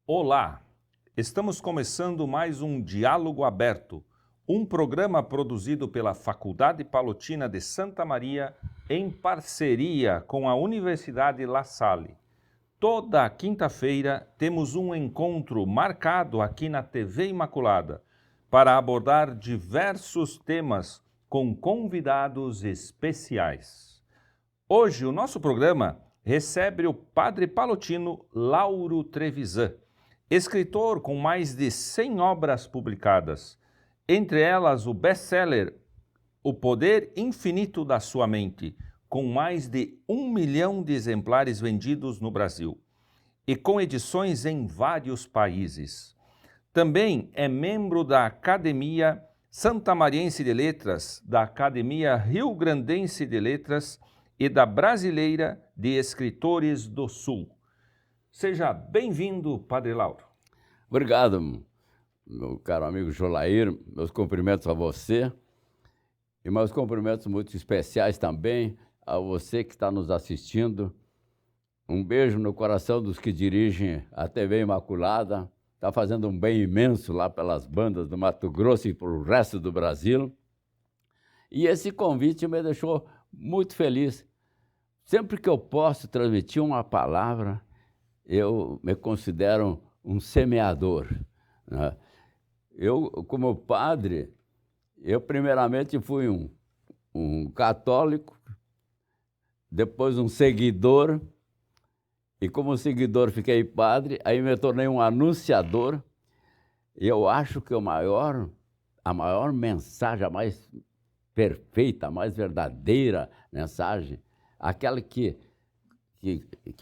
Olá, estamos começando mais um Diálogo Aberto, um programa produzido pela Faculdade Palotina de Santa Maria em parceria com a Universidade La Salle. Toda quinta-feira temos um encontro marcado aqui na TV Imaculada para abordar diversos temas com convidados especiais. Hoje o nosso programa recebe o padre palotino Lauro Trevisan, escritor com mais de 100 obras publicadas, entre elas o best-seller O Poder Infinito da Sua Mente, com mais de 1 milhão de exemplares vendidos no Brasil e com edições em vários países. Também é membro da Academia Santamariense de Letras, da Academia Rio Grandense de Letras e da Brasileira de Escritores do Sul. Seja bem-vindo, Padre Lauro. Obrigado, meu caro amigo Jolair. Meus cumprimentos a você e meus cumprimentos muito especiais também a você que está nos assistindo. Um beijo no coração dos que dirigem a TV Imaculada. Está fazendo um bem imenso lá pelas bandas do Mato Grosso e para o resto do Brasil. E esse convite me deixou muito feliz. Sempre que eu posso transmitir uma palavra, eu me considero um semeador, né? Eu, como padre, eu primeiramente fui um católico, depois um seguidor, e como seguidor fiquei padre, aí me tornei um anunciador. E eu acho que a maior mensagem, a mais perfeita, a mais verdadeira mensagem, aquela que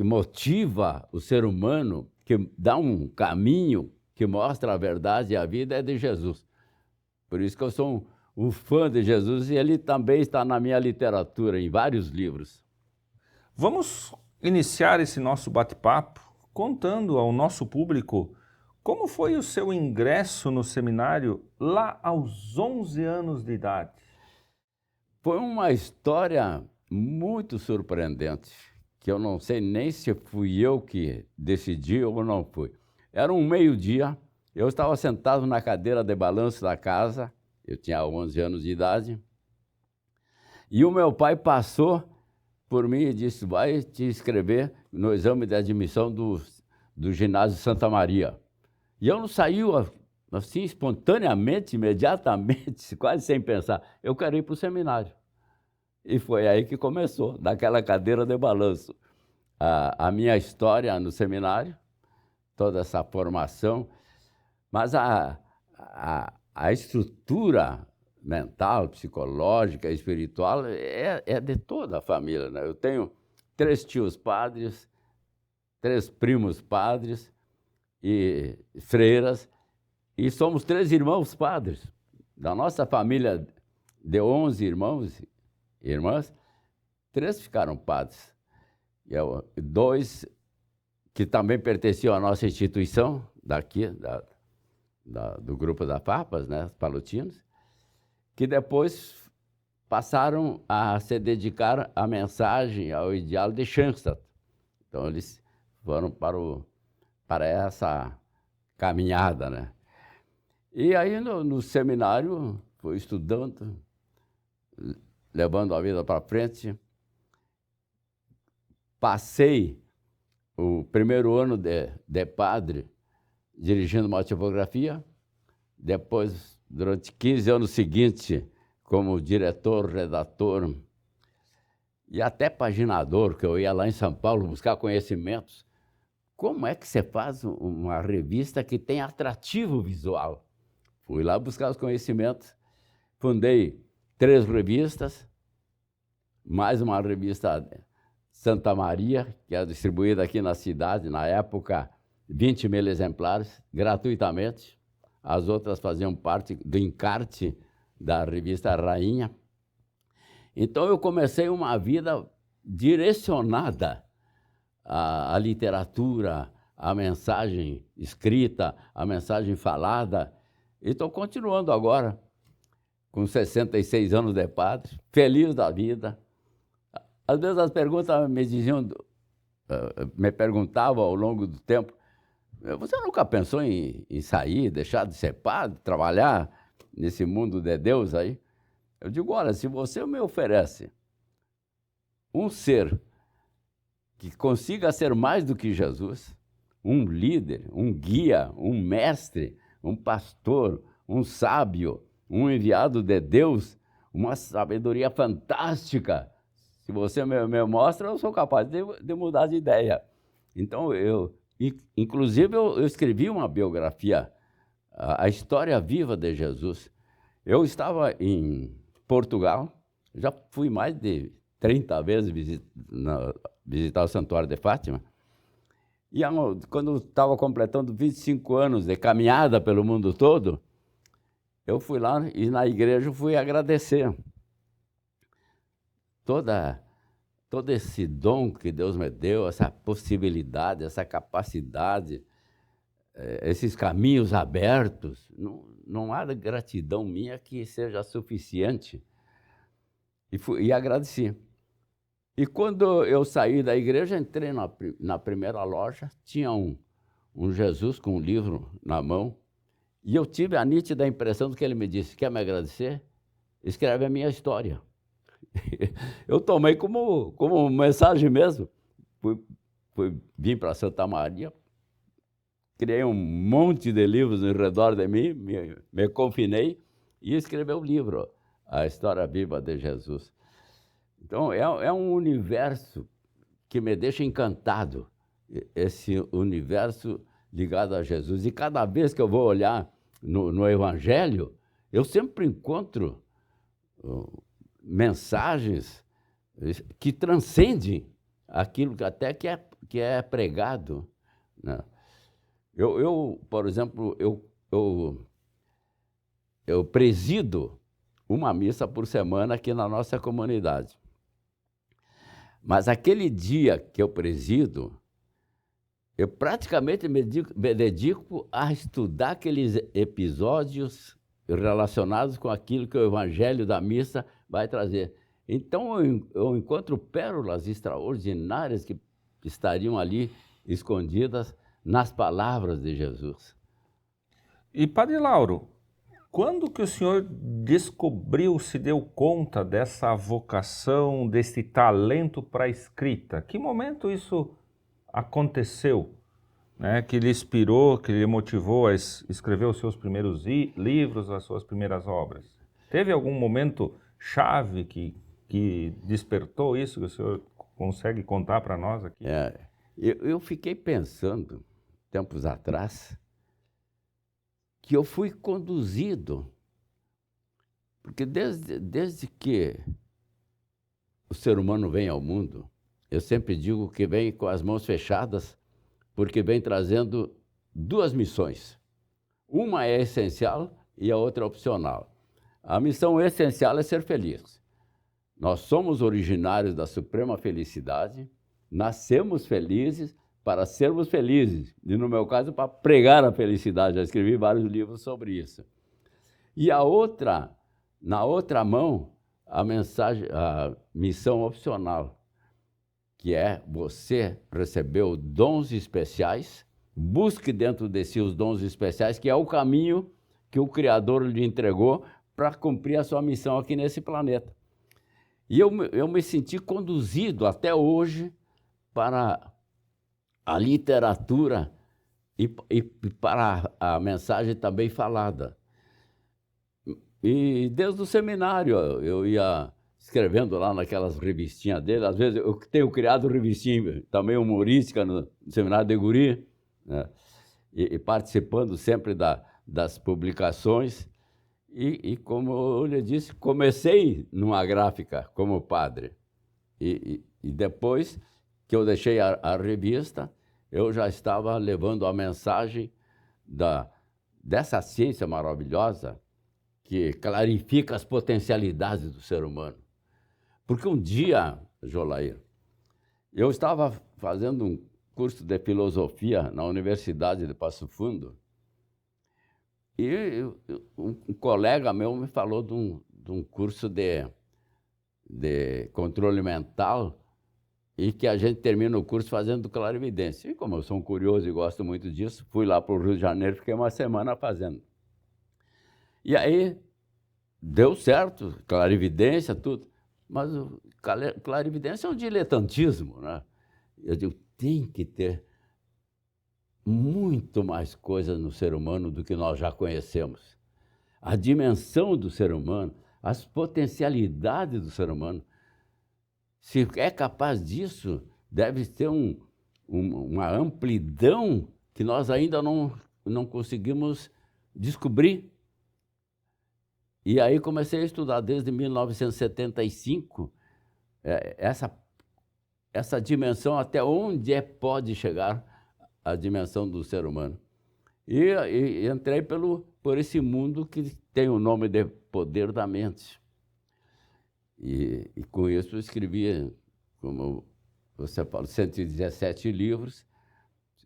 motiva o ser humano, que dá um caminho, que mostra a verdade e a vida, é de Jesus. Por isso que eu sou um fã de Jesus e ele também está na minha literatura, em vários livros. Vamos iniciar esse nosso bate-papo contando ao nosso público como foi o seu ingresso no seminário lá aos 11 anos de idade. Foi uma história muito surpreendente, que eu não sei nem se fui eu que decidi ou não fui. Era um meio-dia, eu estava sentado na cadeira de balanço da casa, eu tinha 11 anos de idade, e o meu pai passou por mim e disse: vai te inscrever no exame de admissão do ginásio Santa Maria. E eu não saí assim espontaneamente, imediatamente, quase sem pensar, eu quero ir para o seminário. E foi aí que começou, daquela cadeira de balanço, a minha história no seminário, toda essa formação. Mas a estrutura mental, psicológica, espiritual é de toda a família, né? Eu tenho 3 tios padres, 3 primos padres e freiras, e somos 3 irmãos padres. Da nossa família de 11 irmãos e irmãs, 3 ficaram padres. E 2 que também pertenciam à nossa instituição, daqui, do grupo da Papas, né, palotinos, que depois passaram a se dedicar à mensagem, ao ideal de Schoenstatt. Então, eles foram para essa caminhada, né? E aí, no seminário, fui estudando, levando a vida para frente. Passei o primeiro ano de padre dirigindo uma tipografia, depois, durante 15 anos seguintes, como diretor, redator e até paginador, que eu ia lá em São Paulo buscar conhecimentos. Como é que você faz uma revista que tem atrativo visual? Fui lá buscar os conhecimentos, fundei 3 revistas, mais uma revista Santa Maria, que é distribuída aqui na cidade, na época, 20 mil exemplares, gratuitamente. As outras faziam parte do encarte da revista Rainha. Então, eu comecei uma vida direcionada à literatura, à mensagem escrita, à mensagem falada. E estou continuando agora, com 66 anos de padre, feliz da vida. Às vezes as perguntas me perguntavam ao longo do tempo, Você nunca pensou em sair, deixar de ser padre, trabalhar nesse mundo de Deus aí? Eu digo, olha, se você me oferece um ser que consiga ser mais do que Jesus, um líder, um guia, um mestre, um pastor, um sábio, um enviado de Deus, uma sabedoria fantástica. Se você me mostra, eu sou capaz de mudar de ideia. Então, inclusive, eu escrevi uma biografia, a história viva de Jesus. Eu estava em Portugal, já fui mais de 30 vezes visitar o Santuário de Fátima, e quando estava completando 25 anos de caminhada pelo mundo todo, eu fui lá e na igreja fui agradecer todo esse dom que Deus me deu, essa possibilidade, essa capacidade, esses caminhos abertos. Não há gratidão minha que seja suficiente. E agradeci. E quando eu saí da igreja, entrei na primeira loja, tinha um Jesus com um livro na mão, e eu tive a nítida impressão do que ele me disse: quer me agradecer? Escreve a minha história. Eu tomei como mensagem mesmo. Vim para Santa Maria, criei um monte de livros em redor de mim, me confinei e escrevi o livro, A História Viva de Jesus. Então, é um universo que me deixa encantado, esse universo ligado a Jesus. E cada vez que eu vou olhar no Evangelho, eu sempre encontro mensagens que transcendem aquilo que é pregado, né? Por exemplo, eu presido uma missa por semana aqui na nossa comunidade. Mas aquele dia que eu presido, eu praticamente me dedico a estudar aqueles episódios relacionados com aquilo que o Evangelho da missa vai trazer. Então, eu encontro pérolas extraordinárias que estariam ali escondidas nas palavras de Jesus. E, Padre Lauro, quando que o senhor descobriu, se deu conta dessa vocação, desse talento para a escrita? Que momento isso aconteceu, né? Que lhe inspirou, que lhe motivou a escrever os seus primeiros livros, as suas primeiras obras? Teve algum momento chave que despertou isso, que o senhor consegue contar para nós aqui? Eu fiquei pensando, tempos atrás, que eu fui conduzido, porque desde que o ser humano vem ao mundo, eu sempre digo que vem com as mãos fechadas, porque vem trazendo duas missões. Uma é essencial e a outra é opcional. A missão essencial é ser feliz. Nós somos originários da suprema felicidade, nascemos felizes para sermos felizes, e no meu caso, para pregar a felicidade. Já escrevi vários livros sobre isso. E na outra mão, a missão opcional, que é você recebeu dons especiais, busque dentro de si os dons especiais, que é o caminho que o Criador lhe entregou para cumprir a sua missão aqui nesse planeta. E eu me senti conduzido até hoje para a literatura e para a mensagem também falada. E desde o seminário eu ia escrevendo lá naquelas revistinhas dele. Às vezes eu tenho criado revistinha também humorística no Seminário de Guri, né? E participando sempre das publicações. E como eu lhe disse, comecei numa gráfica como padre. E depois que eu deixei a revista, eu já estava levando a mensagem dessa ciência maravilhosa que clarifica as potencialidades do ser humano. Porque um dia, Jolair, eu estava fazendo um curso de filosofia na Universidade de Passo Fundo, e um colega meu me falou de um curso de controle mental e que a gente termina o curso fazendo clarividência. E como eu sou um curioso e gosto muito disso, fui lá para o Rio de Janeiro, fiquei uma semana fazendo. E aí deu certo, clarividência, tudo. Mas o clarividência é um diletantismo, né? Eu digo, tem que ter muito mais coisas no ser humano do que nós já conhecemos. A dimensão do ser humano, as potencialidades do ser humano. Se é capaz disso, deve ter uma amplidão que nós ainda não conseguimos descobrir. E aí comecei a estudar desde 1975 essa dimensão, até onde pode chegar a dimensão do ser humano. E entrei por esse mundo que tem o nome de poder da mente. E com isso eu escrevi, como você falou, 117 livros.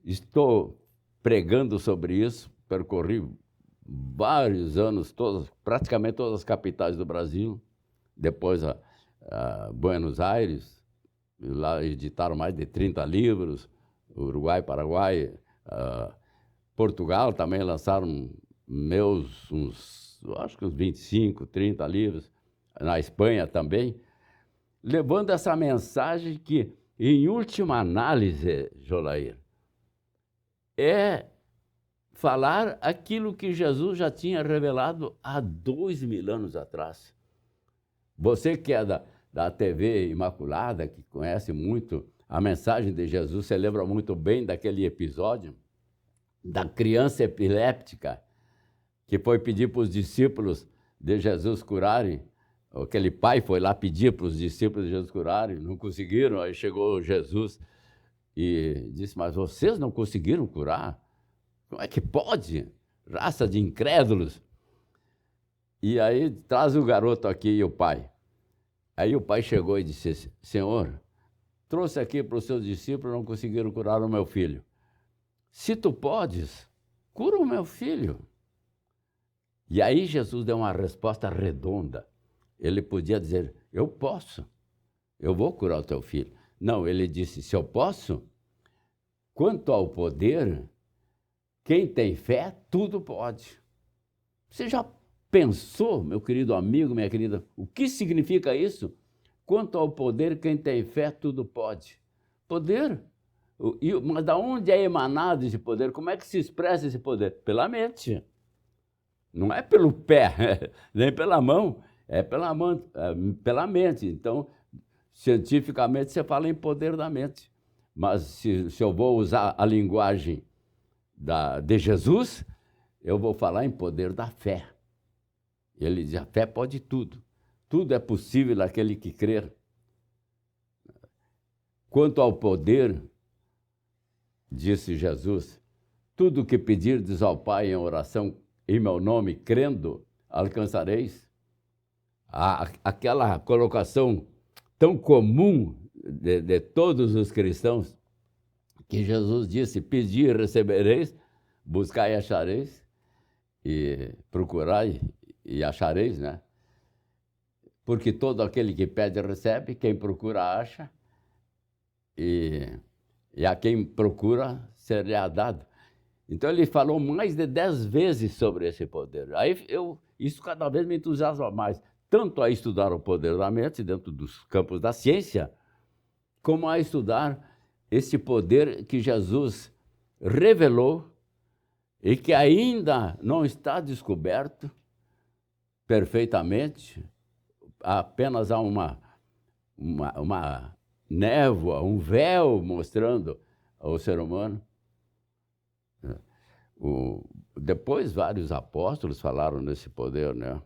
Estou pregando sobre isso, percorri vários anos, praticamente todas as capitais do Brasil, depois a Buenos Aires, lá editaram mais de 30 livros, Uruguai, Paraguai, Portugal também lançaram acho que uns 25, 30 livros, na Espanha também, levando essa mensagem que, em última análise, Jolair, é falar aquilo que Jesus já tinha revelado há 2000 anos atrás. Você que é da TV Imaculada, que conhece muito a mensagem de Jesus, você lembra muito bem daquele episódio da criança epiléptica que foi pedir para os discípulos de Jesus curarem. Aquele pai foi lá pedir para os discípulos de Jesus curarem, não conseguiram, aí chegou Jesus e disse, mas vocês não conseguiram curar? Como é que pode? Raça de incrédulos. E aí traz o garoto aqui e o pai. Aí o pai chegou e disse, Senhor, trouxe aqui para os seus discípulos, não conseguiram curar o meu filho. Se tu podes, cura o meu filho. E aí Jesus deu uma resposta redonda. Ele podia dizer, eu posso, eu vou curar o teu filho. Não, ele disse, se eu posso, quanto ao poder, quem tem fé, tudo pode. Você já pensou, meu querido amigo, minha querida, o que significa isso? Quanto ao poder, quem tem fé, tudo pode. Poder? Mas de onde é emanado esse poder? Como é que se expressa esse poder? Pela mente. Não é pelo pé, nem pela mão, é pela mente. Então, cientificamente, você fala em poder da mente. Mas se eu vou usar a linguagem de Jesus, eu vou falar em poder da fé. Ele diz, a fé pode tudo. Tudo é possível naquele que crer. Quanto ao poder, disse Jesus, tudo o que pedirdes ao Pai em oração em meu nome, crendo, alcançareis. Aquela colocação tão comum de todos os cristãos, que Jesus disse, pedi e recebereis, buscai e achareis, e procurai e achareis, né? Porque todo aquele que pede recebe, quem procura acha, e a quem procura será dado. Então ele falou mais de 10 vezes sobre esse poder. Aí isso cada vez me entusiasma mais, tanto a estudar o poder da mente dentro dos campos da ciência, como a estudar esse poder que Jesus revelou e que ainda não está descoberto perfeitamente, apenas há uma névoa, um véu mostrando ao ser humano. Depois vários apóstolos falaram nesse poder, né?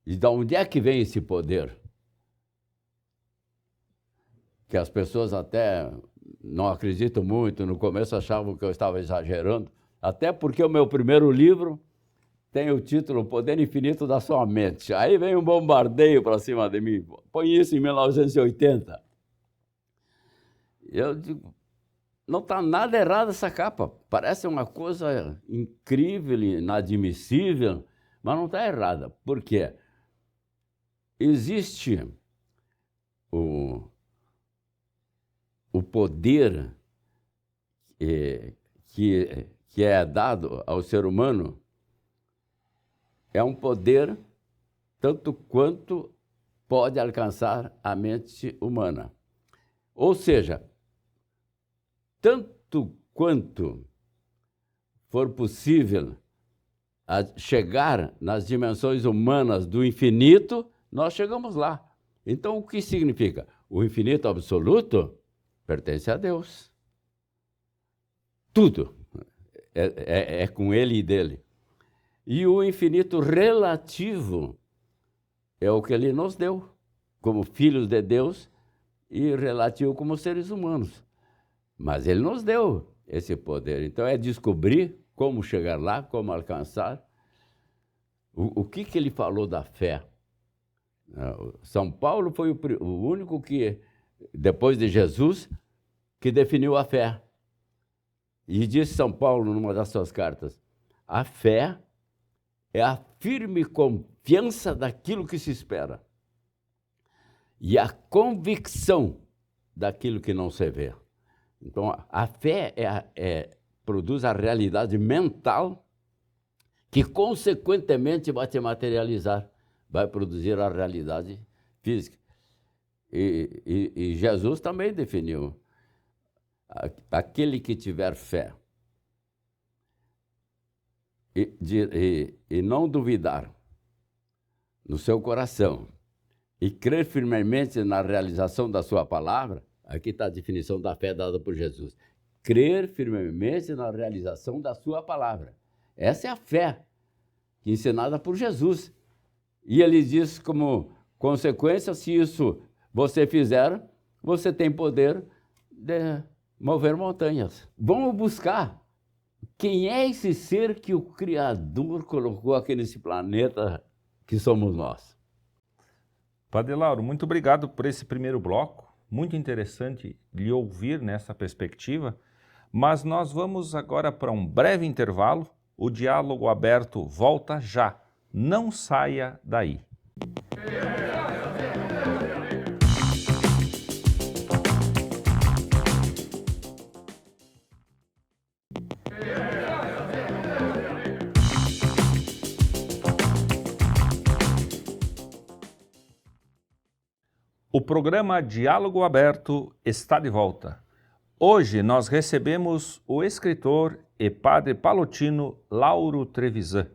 E de onde é que vem esse poder? Que as pessoas até não acreditam muito, no começo achavam que eu estava exagerando, até porque o meu primeiro livro tem o título Poder Infinito da Sua Mente. Aí vem um bombardeio para cima de mim, põe isso em 1980. Eu digo, não está nada errado essa capa, parece uma coisa incrível, inadmissível, mas não está errada. Por quê? Existe o poder que é dado ao ser humano é um poder tanto quanto pode alcançar a mente humana. Ou seja, tanto quanto for possível chegar nas dimensões humanas do infinito, nós chegamos lá. Então, o que significa? O infinito absoluto pertence a Deus. Tudo é com Ele e dele. E o infinito relativo é o que Ele nos deu, como filhos de Deus, e relativo como seres humanos. Mas Ele nos deu esse poder. Então, é descobrir como chegar lá, como alcançar. O que Ele falou da fé? São Paulo foi o único que, depois de Jesus, que definiu a fé. E disse São Paulo, numa das suas cartas, a fé é a firme confiança daquilo que se espera e a convicção daquilo que não se vê. Então, a fé produz a realidade mental que, consequentemente, vai se materializar, vai produzir a realidade física. E Jesus também definiu: aquele que tiver fé e não duvidar no seu coração e crer firmemente na realização da sua palavra, aqui está a definição da fé dada por Jesus: crer firmemente na realização da sua palavra. Essa é a fé ensinada por Jesus. E ele diz como consequência, se isso você fizer, você tem poder de mover montanhas. Vamos buscar quem é esse ser que o Criador colocou aqui nesse planeta que somos nós. Padre Lauro, muito obrigado por esse primeiro bloco. Muito interessante lhe ouvir nessa perspectiva. Mas nós vamos agora para um breve intervalo. O Diálogo Aberto volta já. Não saia daí. O programa Diálogo Aberto está de volta. Hoje nós recebemos o escritor e padre palotino Lauro Trevisan,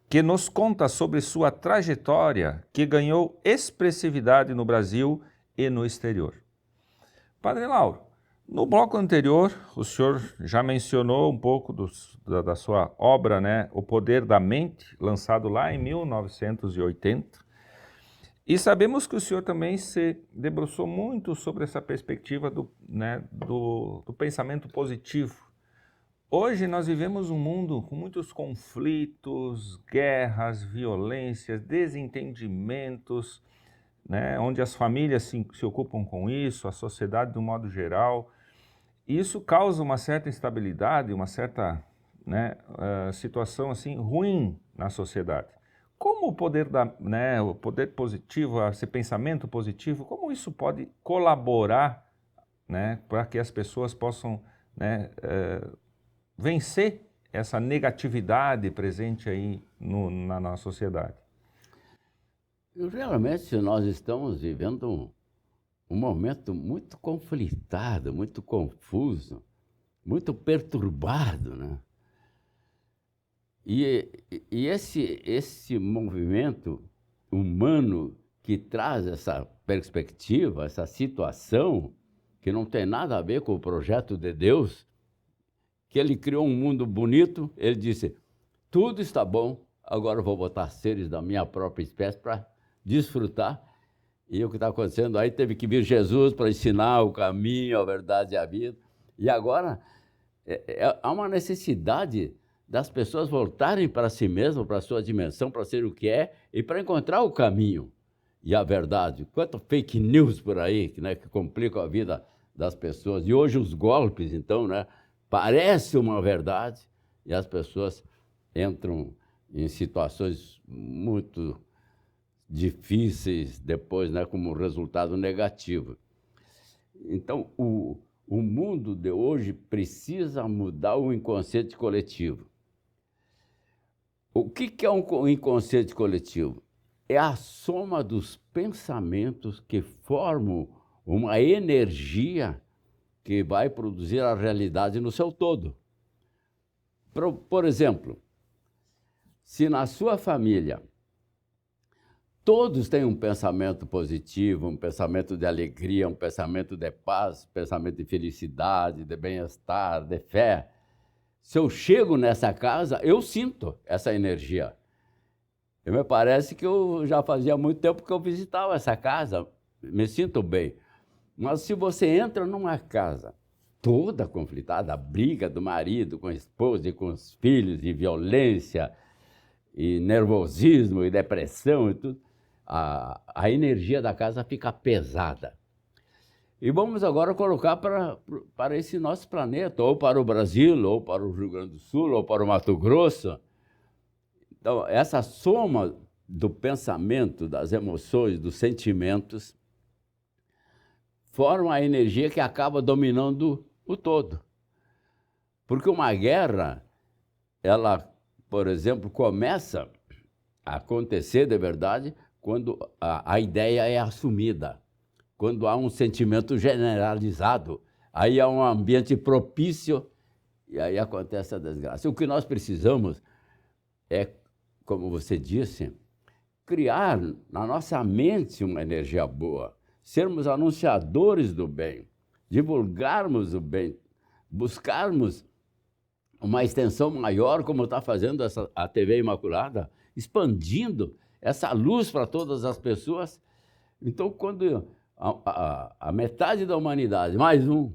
que nos conta sobre sua trajetória que ganhou expressividade no Brasil e no exterior. Padre Lauro, no bloco anterior, o senhor já mencionou um pouco da sua obra, né, O Poder da Mente, lançado lá em 1980. E sabemos que o senhor também se debruçou muito sobre essa perspectiva do pensamento positivo. Hoje nós vivemos um mundo com muitos conflitos, guerras, violências, desentendimentos, né, onde as famílias se ocupam com isso, a sociedade de um modo geral. E isso causa uma certa instabilidade, uma certa situação assim, ruim na sociedade. Como o poder o poder positivo, esse pensamento positivo, como isso pode colaborar, né, para que as pessoas possam, né, vencer essa negatividade presente aí na nossa sociedade? Realmente nós estamos vivendo um momento muito conflitado, muito confuso, muito perturbado, né? E esse movimento humano que traz essa perspectiva, essa situação, que não tem nada a ver com o projeto de Deus, que Ele criou um mundo bonito, Ele disse, tudo está bom, agora eu vou botar seres da minha própria espécie para desfrutar. E o que está acontecendo aí, teve que vir Jesus para ensinar o caminho, a verdade e a vida. E agora há uma necessidade das pessoas voltarem para si mesmas, para a sua dimensão, para ser o que é e para encontrar o caminho e a verdade. Quanto fake news por aí, né, que complicam a vida das pessoas. E hoje os golpes, então, né, parece uma verdade e as pessoas entram em situações muito difíceis depois, né, como resultado negativo. Então, o o mundo de hoje precisa mudar o inconsciente coletivo. O que é um inconsciente coletivo? É a soma dos pensamentos que formam uma energia que vai produzir a realidade no seu todo. Por exemplo, se na sua família todos têm um pensamento positivo, um pensamento de alegria, um pensamento de paz, um pensamento de felicidade, de bem-estar, de fé, se eu chego nessa casa, eu sinto essa energia. Me parece que eu já fazia muito tempo que eu visitava essa casa, me sinto bem. Mas se você entra numa casa toda conflitada, a briga do marido com a esposa e com os filhos, e violência, e nervosismo, e depressão, e tudo, a energia da casa fica pesada. E vamos agora colocar para esse nosso planeta, ou para o Brasil, ou para o Rio Grande do Sul, ou para o Mato Grosso. Então, essa soma do pensamento, das emoções, dos sentimentos, forma a energia que acaba dominando o todo. Porque uma guerra, ela, por exemplo, começa a acontecer de verdade quando a ideia é assumida, quando há um sentimento generalizado, aí há um ambiente propício e aí acontece a desgraça. O que nós precisamos é, como você disse, criar na nossa mente uma energia boa, sermos anunciadores do bem, divulgarmos o bem, buscarmos uma extensão maior, como está fazendo a TV Imaculada, expandindo essa luz para todas as pessoas. Então, quando a metade da humanidade, mais um,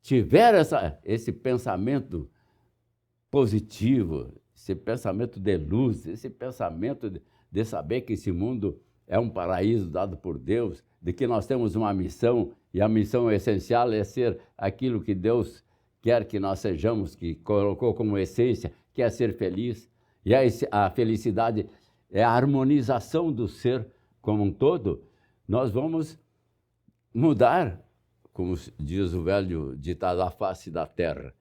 tiver esse pensamento positivo, esse pensamento de luz, esse pensamento de saber que esse mundo é um paraíso dado por Deus, de que nós temos uma missão, e a missão essencial é ser aquilo que Deus quer que nós sejamos, que colocou como essência, que é ser feliz. E a felicidade é a harmonização do ser como um todo. Nós vamos mudar, como diz o velho ditado, a face da terra.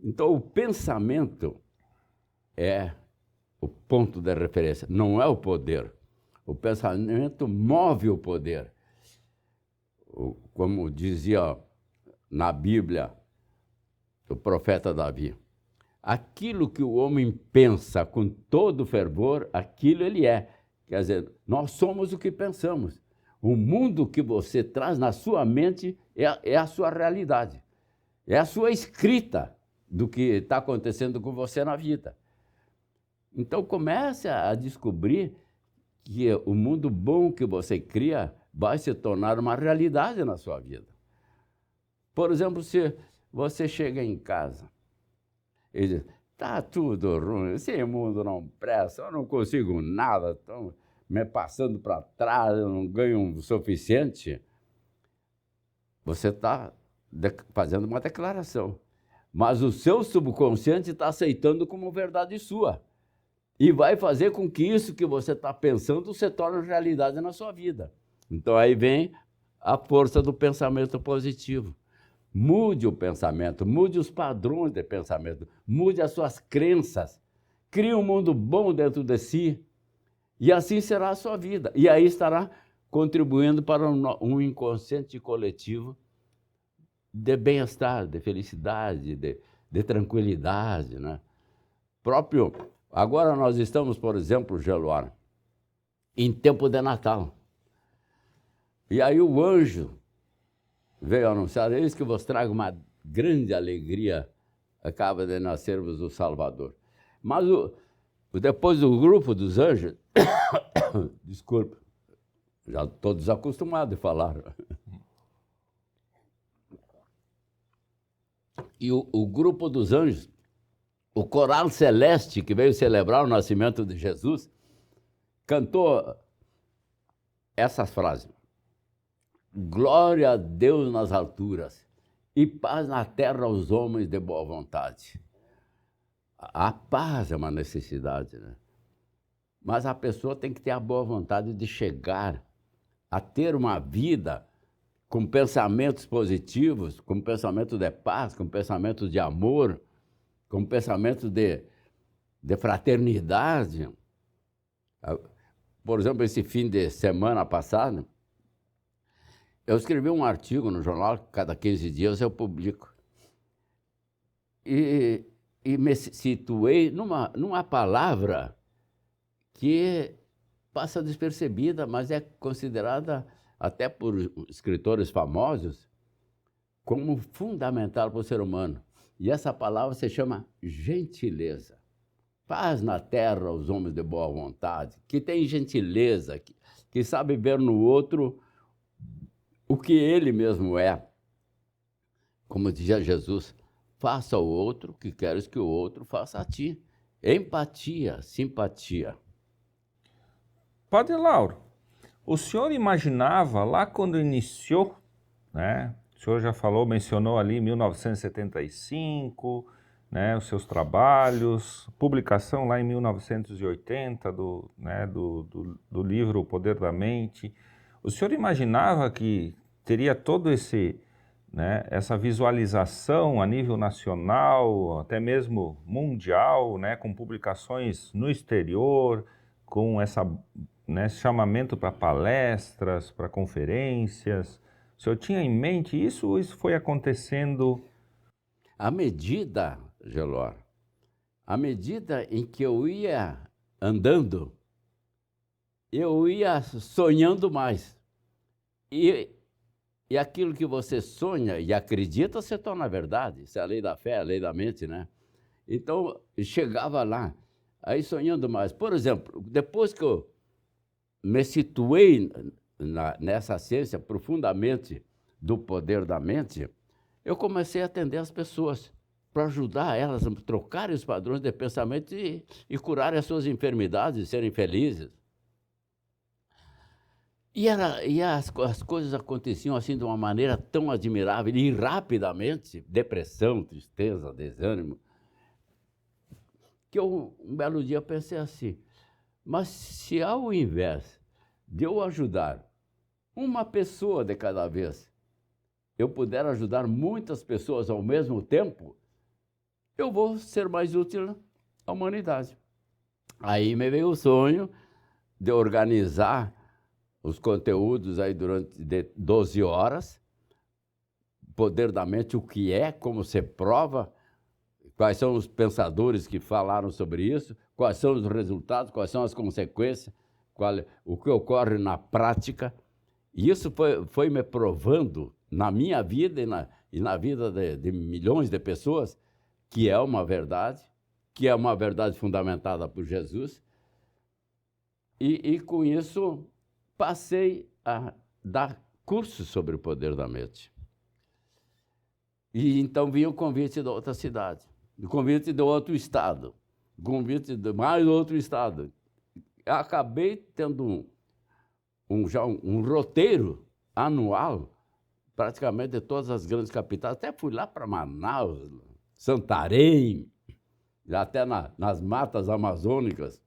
Então, o pensamento é o ponto de referência, não é o poder. O pensamento move o poder. Como dizia na Bíblia o profeta Davi, aquilo que o homem pensa com todo fervor, aquilo ele é. Quer dizer, nós somos o que pensamos. O mundo que você traz na sua mente é a sua realidade. É a sua escrita do que está acontecendo com você na vida. Então comece a descobrir que o mundo bom que você cria vai se tornar uma realidade na sua vida. Por exemplo, se você chega em casa e diz, está tudo ruim, esse mundo não presta, eu não consigo nada, estão me passando para trás, eu não ganho o suficiente. Você está fazendo uma declaração, mas o seu subconsciente está aceitando como verdade sua. E vai fazer com que isso que você está pensando se torne realidade na sua vida. Então aí vem a força do pensamento positivo. Mude o pensamento, mude os padrões de pensamento, mude as suas crenças, crie um mundo bom dentro de si e assim será a sua vida. E aí estará contribuindo para um inconsciente coletivo de bem-estar, de felicidade, de tranquilidade, né? Agora nós estamos, por exemplo, Geloar, em tempo de Natal. E aí o anjo veio anunciar, eis que vos trago uma grande alegria, acaba de nascer-vos o Salvador. Mas depois o grupo dos anjos, desculpa, já estou desacostumado a falar. E o grupo dos anjos, o coral celeste que veio celebrar o nascimento de Jesus, cantou essas frases. Glória a Deus nas alturas e paz na terra aos homens de boa vontade. A paz é uma necessidade, né? Mas a pessoa tem que ter a boa vontade de chegar a ter uma vida com pensamentos positivos, com pensamento de paz, com pensamento de amor, com pensamento de fraternidade. Por exemplo, esse fim de semana passado, eu escrevi um artigo no jornal, cada 15 dias eu publico. E me situei numa palavra que passa despercebida, mas é considerada, até por escritores famosos, como fundamental para o ser humano. E essa palavra se chama gentileza. Paz na terra aos homens de boa vontade, que tem gentileza, que sabe ver no outro o que ele mesmo é. Como dizia Jesus, faça ao outro o que queres que o outro faça a ti. Empatia, simpatia. Padre Lauro, o senhor imaginava lá quando iniciou, né? O senhor já falou, mencionou ali 1975, né, os seus trabalhos, publicação lá em 1980 do livro O Poder da Mente. O senhor imaginava que teria todo essa visualização a nível nacional, até mesmo mundial, né, com publicações no exterior, com esse chamamento para palestras, para conferências? O senhor tinha em mente isso ou isso foi acontecendo? À medida, Gelor, à medida em que eu ia andando, eu ia sonhando mais. E aquilo que você sonha e acredita se torna verdade. Isso é a lei da fé, a lei da mente, né? Então, eu chegava lá, aí sonhando mais. Por exemplo, depois que eu me situei nessa ciência profundamente do poder da mente, eu comecei a atender as pessoas para ajudar elas a trocarem os padrões de pensamento e curarem as suas enfermidades e serem felizes. E as coisas aconteciam assim de uma maneira tão admirável e rapidamente, depressão, tristeza, desânimo, que eu, um belo dia, pensei assim, mas se ao invés de eu ajudar uma pessoa de cada vez, eu puder ajudar muitas pessoas ao mesmo tempo, eu vou ser mais útil à humanidade. Aí me veio o sonho de organizar os conteúdos aí durante 12 horas, poder da mente, o que é, como se prova, quais são os pensadores que falaram sobre isso, quais são os resultados, quais são as consequências, o que ocorre na prática. E isso foi me provando na minha vida e na vida de milhões de pessoas que é uma verdade fundamentada por Jesus. E com isso passei a dar cursos sobre o poder da mente. E então vinha o convite de outra cidade, o convite de outro estado, o convite de mais outro estado. Eu acabei tendo um roteiro anual, praticamente de todas as grandes capitais. Até fui lá para Manaus, Santarém, até nas matas amazônicas.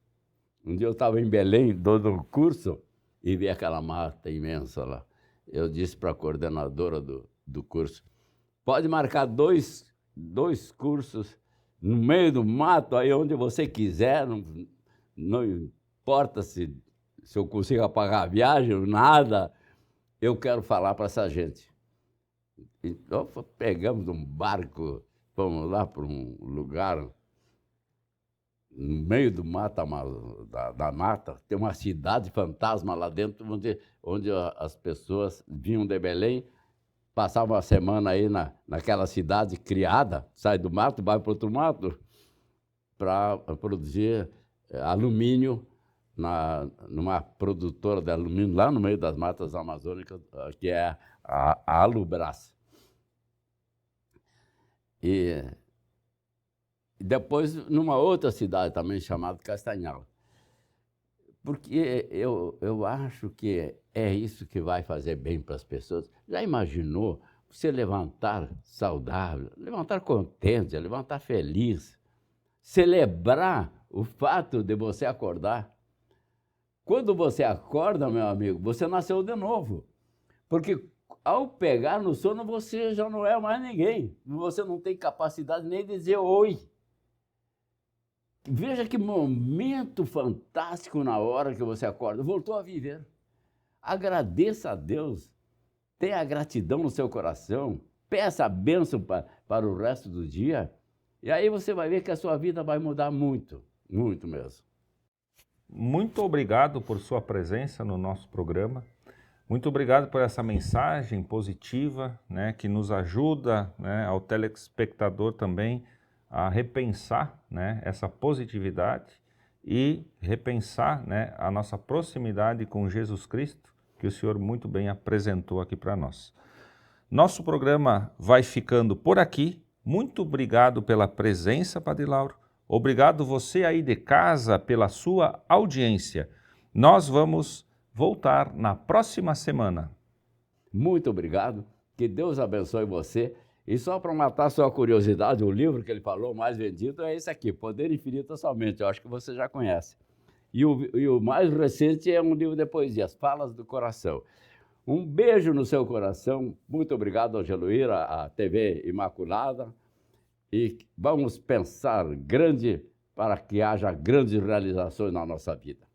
Um dia eu estava em Belém, dando um curso, e vi aquela mata imensa lá. Eu disse para a coordenadora do curso, pode marcar dois cursos no meio do mato, aí onde você quiser, não importa se eu consigo pagar a viagem, nada, eu quero falar para essa gente. Então, pegamos um barco, fomos lá para um lugar no meio do mato, da mata, tem uma cidade fantasma lá dentro, onde as pessoas vinham de Belém, passavam uma semana aí naquela cidade criada, sai do mato, vai para outro mato, para produzir alumínio numa produtora de alumínio lá no meio das matas amazônicas, que é a Alubras. E depois, numa outra cidade também, chamada Castanhal. Porque eu acho que é isso que vai fazer bem para as pessoas. Já imaginou você levantar saudável, levantar contente, levantar feliz, celebrar o fato de você acordar? Quando você acorda, meu amigo, você nasceu de novo. Porque ao pegar no sono, você já não é mais ninguém. Você não tem capacidade nem de dizer oi. Veja que momento fantástico na hora que você acorda. Voltou a viver. Agradeça a Deus. Tenha gratidão no seu coração. Peça a bênção para o resto do dia. E aí você vai ver que a sua vida vai mudar muito. Muito mesmo. Muito obrigado por sua presença no nosso programa. Muito obrigado por essa mensagem positiva, né, que nos ajuda, né, ao telespectador também a repensar, né, essa positividade e repensar, né, a nossa proximidade com Jesus Cristo, que o Senhor muito bem apresentou aqui para nós. Nosso programa vai ficando por aqui. Muito obrigado pela presença, Padre Lauro. Obrigado você aí de casa pela sua audiência. Nós vamos voltar na próxima semana. Muito obrigado. Que Deus abençoe você. E só para matar sua curiosidade, o livro que ele falou mais vendido é esse aqui, Poder Infinito Somente. Eu acho que você já conhece. E o mais recente é um livro de poesias, Falas do Coração. Um beijo no seu coração. Muito obrigado, Angeluíra, a TV Imaculada. E vamos pensar grande para que haja grandes realizações na nossa vida.